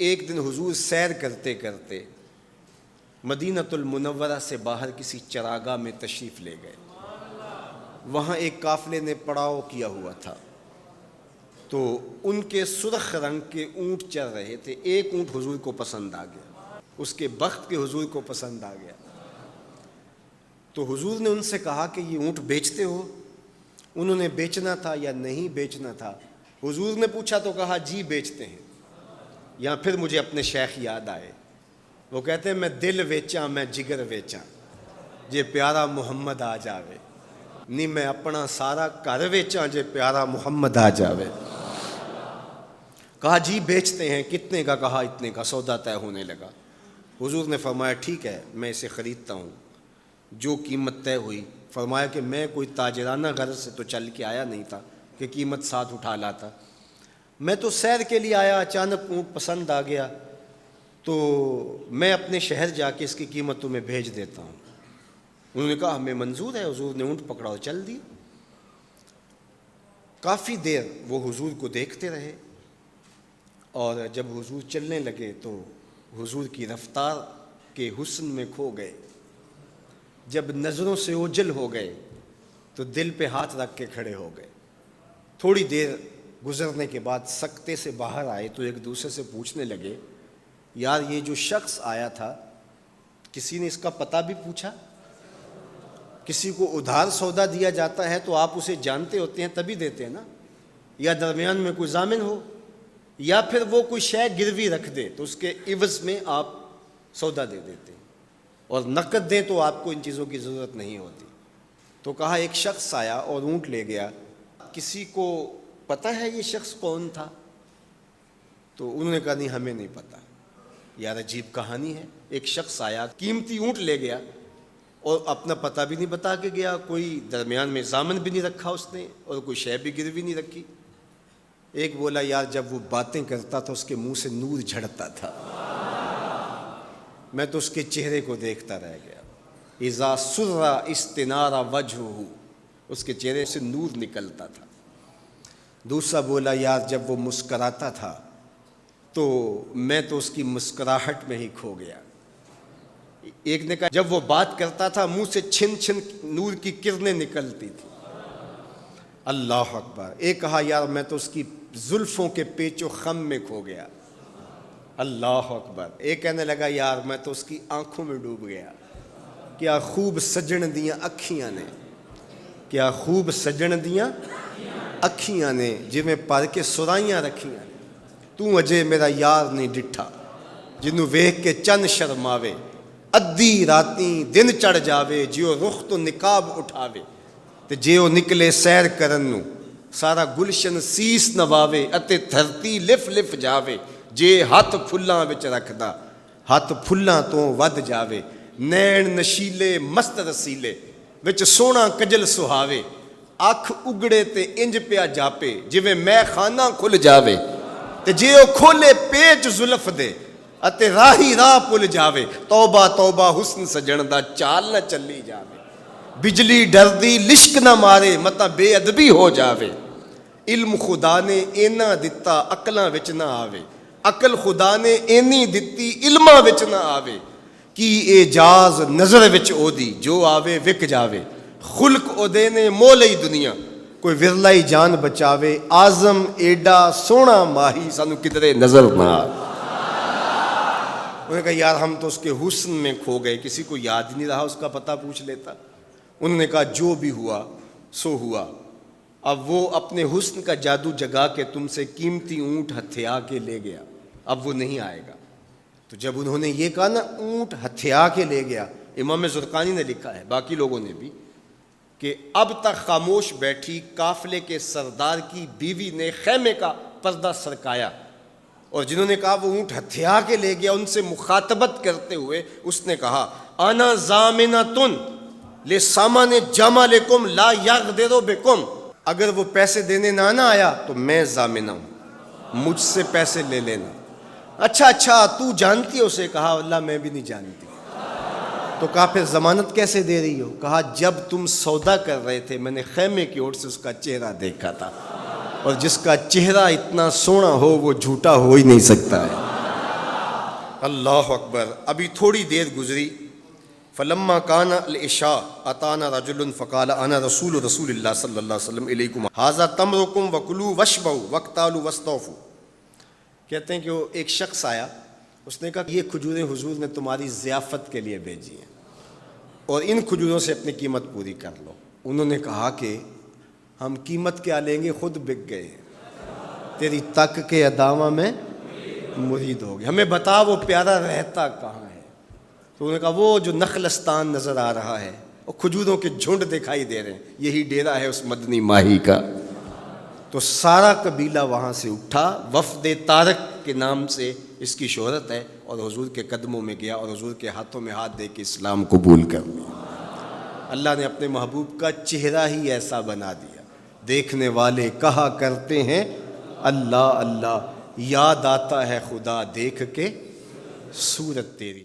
ایک دن حضور سیر کرتے کرتے مدینۃ المنورہ سے باہر کسی چراگاہ میں تشریف لے گئے. وہاں ایک قافلے نے پڑاؤ کیا ہوا تھا، تو ان کے سرخ رنگ کے اونٹ چل رہے تھے. ایک اونٹ حضور کو پسند آ گیا، اس کے بخت کے حضور کو پسند آ گیا. تو حضور نے ان سے کہا کہ یہ اونٹ بیچتے ہو؟ انہوں نے بیچنا تھا یا نہیں بیچنا تھا. حضور نے پوچھا تو کہا جی بیچتے ہیں. یا پھر مجھے اپنے شیخ یاد آئے، وہ کہتے ہیں میں دل ویچاں میں جگر ویچاں جے پیارا محمد آ جاوے، نہیں میں اپنا سارا گھر ویچاں جے پیارا محمد آ جاوے. کہا جی بیچتے ہیں. کتنے کا؟ کہا اتنے کا. سودا طے ہونے لگا. حضور نے فرمایا ٹھیک ہے میں اسے خریدتا ہوں. جو قیمت طے ہوئی، فرمایا کہ میں کوئی تاجرانہ غرض سے تو چل کے آیا نہیں تھا کہ قیمت ساتھ اٹھا لاتا. میں تو سیر کے لیے آیا، اچانک اونٹ پسند آ گیا، تو میں اپنے شہر جا کے اس کی قیمت تمہیں بھیج دیتا ہوں. انہوں نے کہا ہمیں منظور ہے. حضور نے اونٹ پکڑا اور چل دی. کافی دیر وہ حضور کو دیکھتے رہے، اور جب حضور چلنے لگے تو حضور کی رفتار کے حسن میں کھو گئے. جب نظروں سے اوجھل ہو گئے تو دل پہ ہاتھ رکھ کے کھڑے ہو گئے. تھوڑی دیر گزرنے کے بعد سکتے سے باہر آئے تو ایک دوسرے سے پوچھنے لگے یار یہ جو شخص آیا تھا کسی نے اس کا پتہ بھی پوچھا؟ کسی کو ادھار سودا دیا جاتا ہے تو آپ اسے جانتے ہوتے ہیں تبھی دیتے ہیں نا، یا درمیان میں کوئی ضامن ہو، یا پھر وہ کوئی شے گروی رکھ دے تو اس کے عوض میں آپ سودا دے دیتے ہیں، اور نقد دیں تو آپ کو ان چیزوں کی ضرورت نہیں ہوتی. تو کہا ایک شخص آیا اور اونٹ لے گیا. کسی کو پتہ ہے یہ شخص کون تھا؟ تو انہوں نے کہا نہیں ہمیں نہیں پتہ. یار عجیب کہانی ہے. ایک شخص آیا، قیمتی اونٹ لے گیا اور اپنا پتہ بھی نہیں بتا کے گیا، کوئی درمیان میں ضامن بھی نہیں رکھا اس نے، اور کوئی شے بھی گروی نہیں رکھی. ایک بولا یار جب وہ باتیں کرتا تھا اس کے منہ سے نور جھڑتا تھا، میں تو اس کے چہرے کو دیکھتا رہ گیا. اذا سر استنار وجہہ، اس کے چہرے سے نور نکلتا تھا. دوسرا بولا یار جب وہ مسکراتا تھا تو میں تو اس کی مسکراہٹ میں ہی کھو گیا. ایک نے کہا جب وہ بات کرتا تھا منہ سے چھن چھن نور کی کرنیں نکلتی تھی. اللہ اکبر. ایک کہا یار میں تو اس کی زلفوں کے پیچ و خم میں کھو گیا. اللہ اکبر. ایک کہنے لگا یار میں تو اس کی آنکھوں میں ڈوب گیا. کیا خوب سجن دیاں اکھیاں نے، کیا خوب سجن دیاں اکھیاں نے جویں پر کے سرائیاں رکھیاں نے. تو اجے میرا یار نہیں ڈٹھا جنوں ویکھ کے چن شرماوے. ادھی راتیں دن چڑھ جاوے جیو رخ تو نقاب اٹھاوے. تے جے او نکلے سیر کرن نوں سارا گلشن سیس نواوے اتے دھرتی لف لف جاوے. جے ہاتھ پھلاں وچ رکھدا ہاتھ پھلاں تو ود جاوے. نین نشیلے مست رسیلے وچ سونا کجل سہاوے. اکھ اگڑے تے انج پیا جاپے جویں میں خانہ کھل جاوے. تے جے او کھولے پیچ زلف دے اتے راہی راہ پل جاوے. توبہ توبہ حسن سجن دا چال نہ چلی جاوے. بجلی ڈردی لشک نہ مارے متا بے ادبی ہو جاوے. علم خدا نے اینا دتا عقلاں وچ نہ آوے. عقل خدا نے اینی دتی علماں وچ نہ آوے. کی اعجاز نظر وچ او دی جو آوے وک جاوے. خلق او دے نے مول ہی دنیا کوئی ورلا ہی جان بچاوے. آزم ایڈا سونا ماہی سانو کدرے نظر نہ آوے. انہوں نے کہا یار ہم تو اس کے حسن میں کھو گئے، کسی کو یاد ہی نہیں رہا اس کا پتہ پوچھ لیتا. انہوں نے کہا جو بھی ہوا سو ہوا. اب وہ اپنے حسن کا جادو جگا کے تم سے قیمتی اونٹ ہتھیا کے لے گیا، اب وہ نہیں آئے گا. تو جب انہوں نے یہ کہا نا اونٹ ہتھیا کے لے گیا، امام زرقانی نے لکھا ہے باقی لوگوں نے بھی کہ اب تک خاموش بیٹھی قافلے کے سردار کی بیوی نے خیمے کا پردہ سرکایا، اور جنہوں نے کہا وہ اونٹ ہتھیا کے لے گیا ان سے مخاطبت کرتے ہوئے اس نے کہا انا ضامنۃ لسامان جمالکم لا یغدر بکم. اگر وہ پیسے دینے نہ آیا تو میں ضامنہ ہوں، مجھ سے پیسے لے لینا. اچھا تو جانتی ہے اسے؟ کہا اللہ میں بھی نہیں جانتی. تو کہا پھر ضمانت کیسے دے رہی ہو؟ کہا جب تم سودا کر رہے تھے میں نے خیمے کی اوٹ سے اس کا چہرہ دیکھا تھا، اور جس کا چہرہ اتنا سونا ہو وہ جھوٹا ہو ہی نہیں سکتا ہے. اللہ اکبر. ابھی تھوڑی دیر گزری. فلما کان العشاء اتانا رجل فقال انا رسول اللہ صلی اللہ علیہ وسلم الیکم ھذا تمرکم وکلوا واشبعوا واقتالوا واستوفوا. کہتے ہیں کہ وہ ایک شخص آیا, اس نے کہا یہ کھجوریں حضور نے تمہاری ضیافت کے لیے بھیجی ہیں اور ان کھجوروں سے اپنی قیمت پوری کر لو. انہوں نے کہا کہ ہم قیمت کیا لیں گے, خود بک گئے, تیری تک کے ادامہ میں مرید ہو گئے, ہمیں بتا وہ پیارا رہتا کہاں ہے. تو انہوں نے کہا وہ جو نخلستان نظر آ رہا ہے, وہ کھجوروں کے جھنڈ دکھائی دے رہے ہیں, یہی ڈیرا ہے اس مدنی ماہی کا. تو سارا قبیلہ وہاں سے اٹھا, وفد طارق کے نام سے اس کی شہرت ہے, اور حضور کے قدموں میں گیا اور حضور کے ہاتھوں میں ہاتھ دے کے اسلام قبول کر لیا. اللہ نے اپنے محبوب کا چہرہ ہی ایسا بنا دیا, دیکھنے والے کہا کرتے ہیں اللہ اللہ, یاد آتا ہے خدا دیکھ کے صورت تیری.